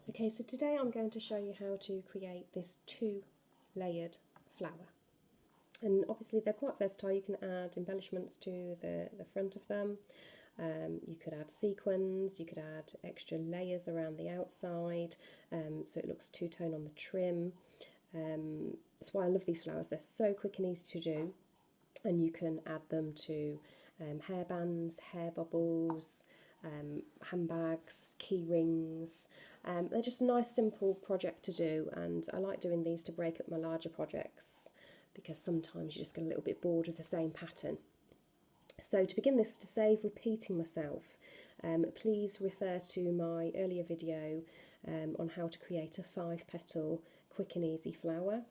Okay, so today I'm going to show you how to create this 2-layered flower. And obviously they're quite versatile. You can add embellishments to the front of them. You could add sequins, you could add extra layers around the outside, so it looks two-tone on the trim. That's why I love these flowers. They're so quick and easy to do, and you can add them to hairbands, hair bubbles, handbags, key rings. They're just a nice simple project to do, and I like doing these to break up my larger projects because sometimes you just get a little bit bored with the same pattern. So to begin this, to save repeating myself, please refer to my earlier video on how to create a 5-petal quick and easy flower.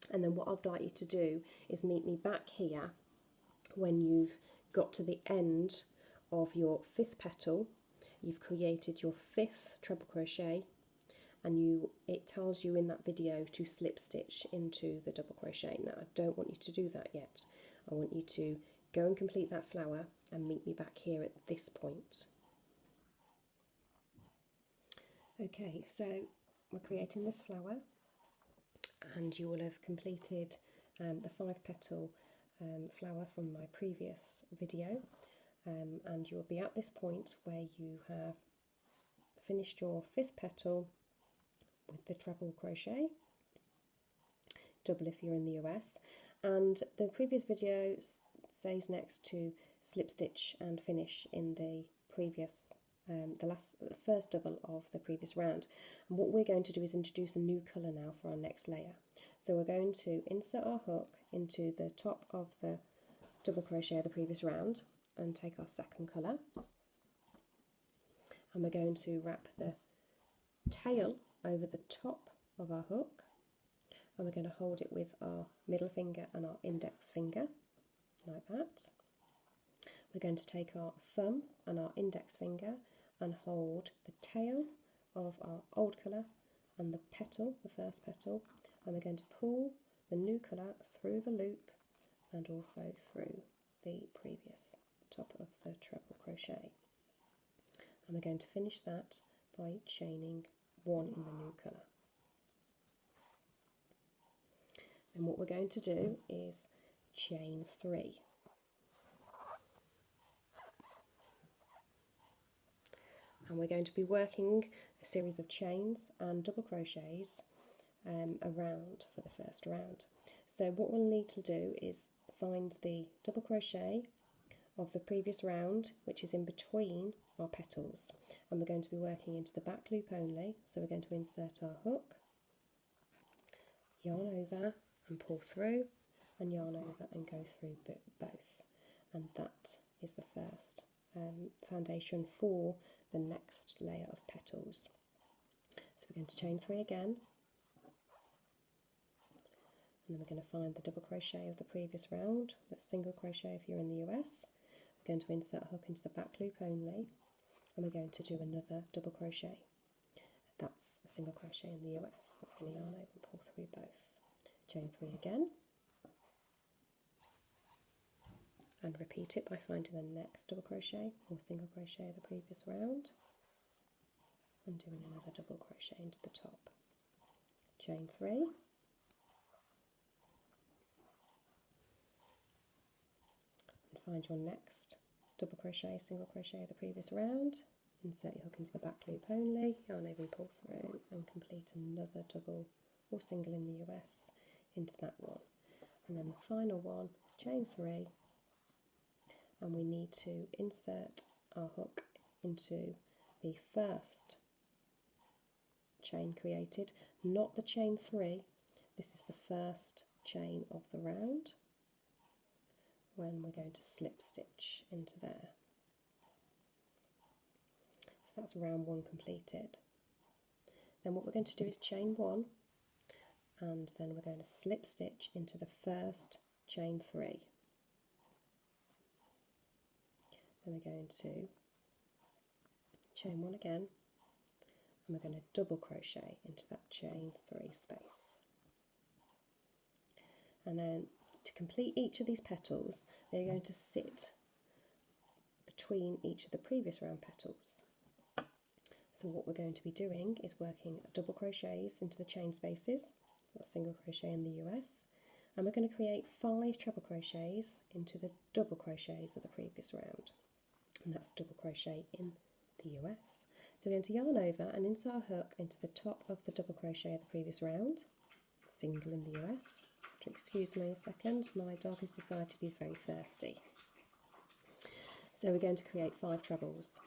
And then what I'd like you to do is meet me back here when you've got to the end of your 5th petal. You've created your 5th treble crochet, and it tells you in that video to slip stitch into the double crochet. Now I don't want you to do that yet. I want you to go and complete that flower and meet me back here at this point. Okay, so we're creating this flower, and you will have completed the 5-petal flower from my previous video, and you'll be at this point where you have finished your 5th petal with the treble crochet, double if you're in the US, and the previous video says next to slip stitch and finish in the previous the first double of the previous round. And what we're going to do is introduce a new colour now for our next layer. So we're going to insert our hook into the top of the double crochet of the previous round and take our second colour, and we're going to wrap the tail over the top of our hook, and we're going to hold it with our middle finger and our index finger like that. We're going to take our thumb and our index finger and hold the tail of our old colour and the petal, the first petal, and we're going to pull the new colour through the loop and also through the previous top of the treble crochet. And we're going to finish that by chaining 1 in the new colour. And what we're going to do is chain 3. And we're going to be working a series of chains and double crochets around for the first round. So what we'll need to do is find the double crochet of the previous round, which is in between our petals, and we're going to be working into the back loop only. So we're going to insert our hook, yarn over and pull through, and yarn over and go through both, and that is the first foundation for the next layer of petals. So we're going to chain 3 again, and then we're going to find the double crochet of the previous round. That's single crochet if you're in the US. We're going to insert a hook into the back loop only, and we're going to do another double crochet. That's a single crochet in the US. So we're going to yarn over and pull through both. Chain 3 again, and repeat it by finding the next double crochet or single crochet of the previous round and doing another double crochet into the top. Chain 3, and find your next double crochet, single crochet of the previous round, insert your hook into the back loop only, yarn over and pull through, and complete another double or single in the US into that one. And then the final one is chain 3, and we need to insert our hook into the first chain created, not the chain 3. This is the first chain of the round when we're going to slip stitch into there. So that's round 1 completed. Then what we're going to do is chain 1, and then we're going to slip stitch into the first chain 3. Then we're going to chain 1 again, and we're going to double crochet into that chain 3 space. And then to complete each of these petals, they're going to sit between each of the previous round petals. So what we're going to be doing is working double crochets into the chain spaces, that's single crochet in the US, and we're going to create 5 treble crochets into the double crochets of the previous round, and that's double crochet in the US. So we're going to yarn over and insert our hook into the top of the double crochet of the previous round, single in the US. Excuse me a second, my dog has decided he's very thirsty. So we're going to create 5 trebles.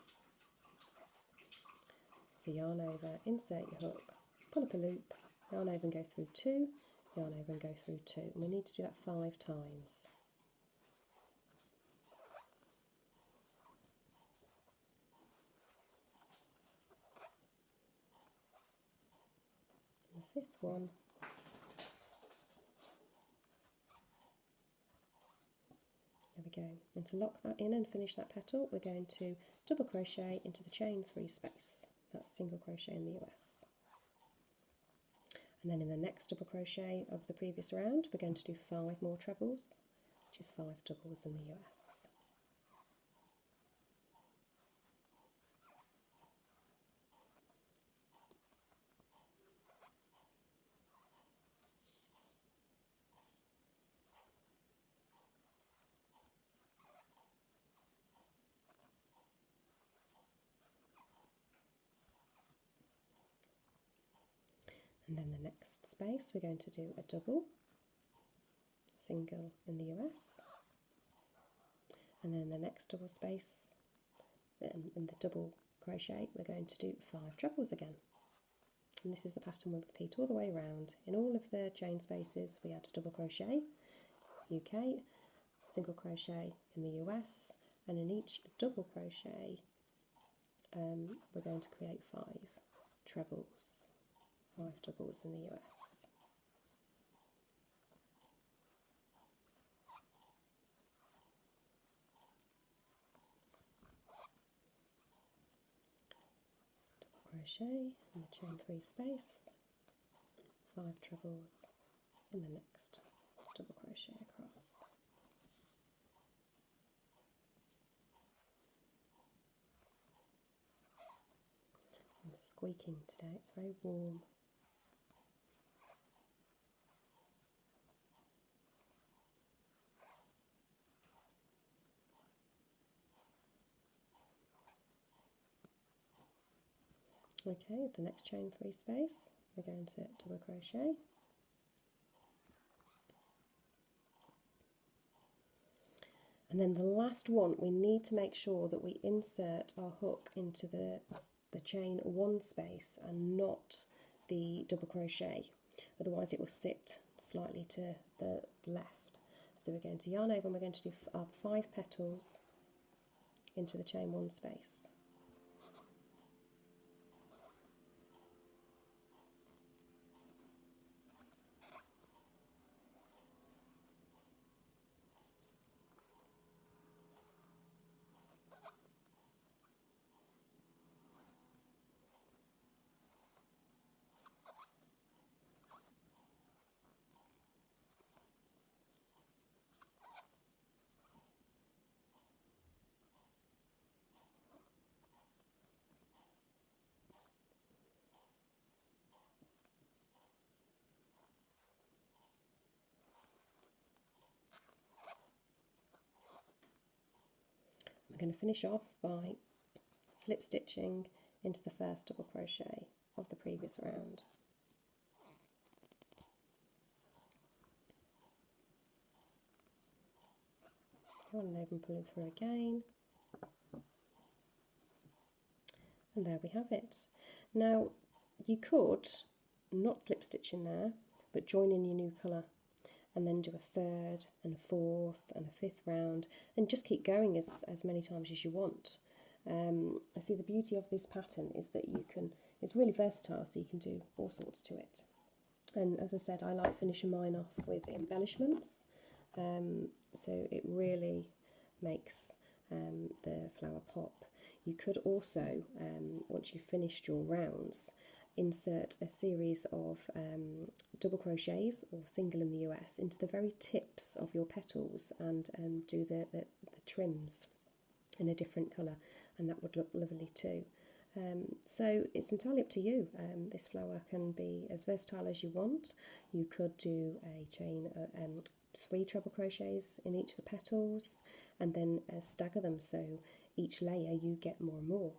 So yarn over, insert your hook, pull up a loop, yarn over and go through 2, yarn over and go through 2. And we need to do that 5 times. And the 5th one. There we go. And to lock that in and finish that petal, we're going to double crochet into the chain 3 space. That's single crochet in the US. And then in the next double crochet of the previous round, we're going to do 5 more trebles, which is 5 doubles in the US. And then the next space, we're going to do a double, single in the US, and then in the next double space, in the double crochet, we're going to do 5 trebles again. And this is the pattern we'll repeat all the way around. In all of the chain spaces, we add a double crochet, UK, single crochet in the US, and in each double crochet, we're going to create 5 trebles. 5 doubles in the US. Double crochet in the chain 3 space, 5 trebles in the next double crochet across. I'm squeaking today, it's very warm. Okay, the next chain 3 space, we're going to double crochet. And then the last one, we need to make sure that we insert our hook into the chain 1 space and not the double crochet, otherwise it will sit slightly to the left. So we're going to yarn over and we're going to do our 5 petals into the chain 1 space. We're going to finish off by slip stitching into the first double crochet of the previous round. Yarn over and pulling through again. And there we have it. Now you could not slip stitch in there, but join in your new colour and then do a 3rd and a 4th and a 5th round and just keep going as many times as you want. I see the beauty of this pattern is that it's really versatile, so you can do all sorts to it. And as I said, I like finishing mine off with embellishments, so it really makes the flower pop. You could also, once you've finished your rounds, insert a series of double crochets or single in the US into the very tips of your petals and do the trims in a different colour, and that would look lovely too. So it's entirely up to you. This flower can be as versatile as you want. You could do a chain, 3 treble crochets in each of the petals, and then stagger them so each layer you get more and more.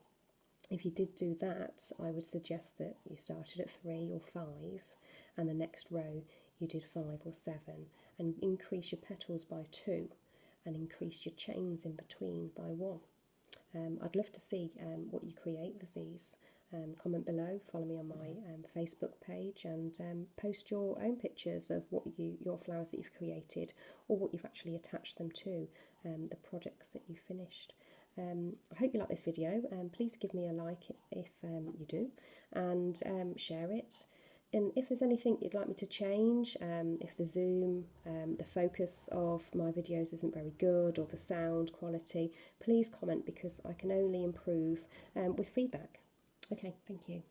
If you did do that, I would suggest that you started at 3 or 5, and the next row you did 5 or 7, and increase your petals by 2, and increase your chains in between by 1. I'd love to see what you create with these. Comment below, follow me on my Facebook page, and post your own pictures of what your flowers that you've created, or what you've actually attached them to, the projects that you finished. I hope you like this video, and please give me a like if you do, and share it. And if there's anything you'd like me to change, if the zoom, the focus of my videos isn't very good, or the sound quality, please comment, because I can only improve with feedback. Okay, thank you.